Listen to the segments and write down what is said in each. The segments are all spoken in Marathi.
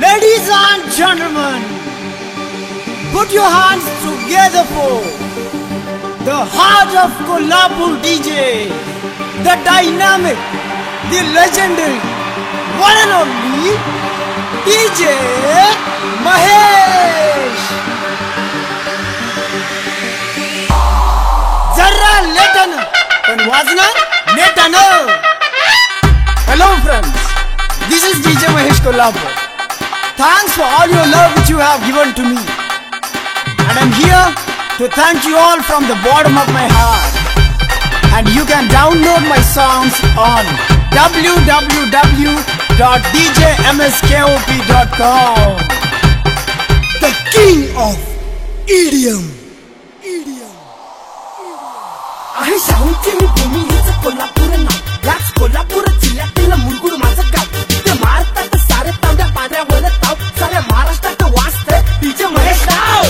Ladies and gentlemen, put your hands together for the heart of Kolhapur DJ, the dynamic, the legendary, one and only DJ Mahesh. Zarra letan, पण वाजणार नेटानं. Hello friends, this is DJ Mahesh Kolhapur. Thanks for all your love which you have given to me, and I'm here to thank you all from the bottom of my heart. And you can download my songs on www.djmskop.com. The king of EDM. आहे शाहूची मी भूमी हीच कोल्हापूर नाव, याच कोल्हापूर जिल्ह्यातील मुरगुड माझं गाव. इथे मारतात सारे तांब्या पाण्यावर ताव, साऱ्या महाराष्ट्रात वाजतंय डीजे महेश राव.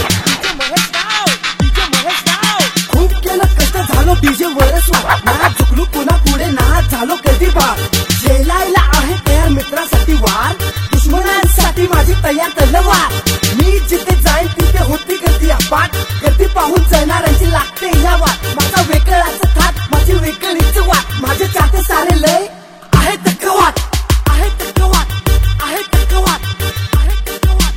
खूप केलं कष्ट झालो डीजे वर स्वार, ना चुकलो पुन्हा पुढे ना झालो कधी बार. जेलायला आहे तयार मित्रासाठी वार, दुश्मनांसाठी माझी तयार तलवार. मी जिथे जाईन तिथे होती गर्दी अपाट, गर्दी पाहून जळणाऱ्यांची लागते या वाट. माझा वेगळाच थाट, माझी वेगळीच वाट, माझे चाहते सारे लय आहे तकवाट, आहे तकवाट, आहे तकवाट, आहे तकवाट.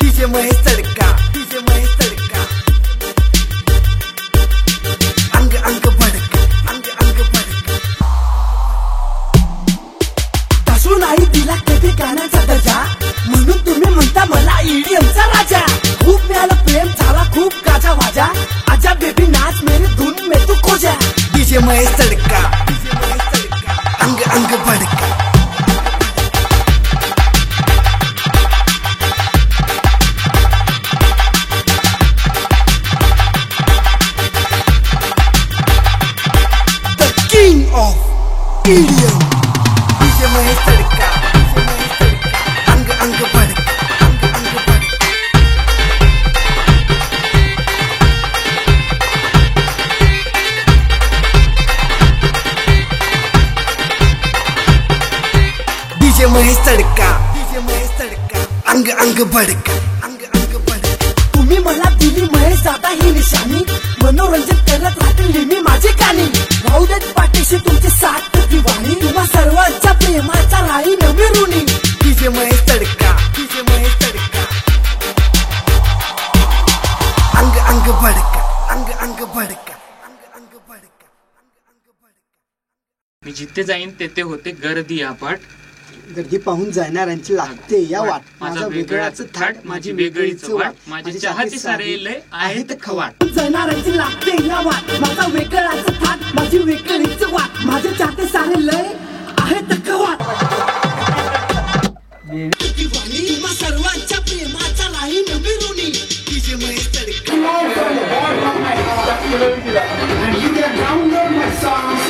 डीजे महेश तडका, डीजे महेश तडका. अंग अंग भडका, अंग अंग भडका. दासू नाही दिला कधी गाण्याचा दर्जा, म्हणून तुम्ही म्हणता मला EDMचा राजा. खूप मिळालं प्रेम, झाला खूप गाजा वाजा, आजा बेबी नाच मेरी धुन में तू खो जा. डीजे महेश तडका, डीजे महेश तडका. अंग अंग भडका. The king of EDM. DJ Mahesh tadka, DJ Mahesh तडका. अंग अंग भडका, अंग अंग भडका. डीजे महेश तडका, डीजे महेश तडका. अंग अंग भडका, अंग अंग भडका. तुम्ही मला दिली महेश दादा ही निशाणी, मनोरंजन करत राहतील नेहमी माझे गाणी. राहू देत पाठीशी तुमची साथ दिवाणी, तुम्हा सर्वांच्या प्रेमाचा राही नवी ऋणी. डीजे महेश तडका, डीजे महेश तडका. अंग अंग भडका, अंग अंग भडका, अंग अंग भडका, अंग अंग भडका. मी जिथे जाईन तेथे होते गर्दी अफाट, गर्दी पाहून जाणाऱ्यांची लागते या वाट. माझा वेगळाच थाट, माझी वेगळीच वाट, माझे चाहते सारे लय आहेत खवाट. जळणाऱ्यांची लागते या वाट, माझा वेगळाच थाट, माझी वेगळीच वाट, माझे चाहते सारे लय आहेत खवाट. दिवाणी तुम्हा सर्वांच्या प्रेमाचा राही नवी ऋणी. DJ Mahesh tadka. And you can download my songs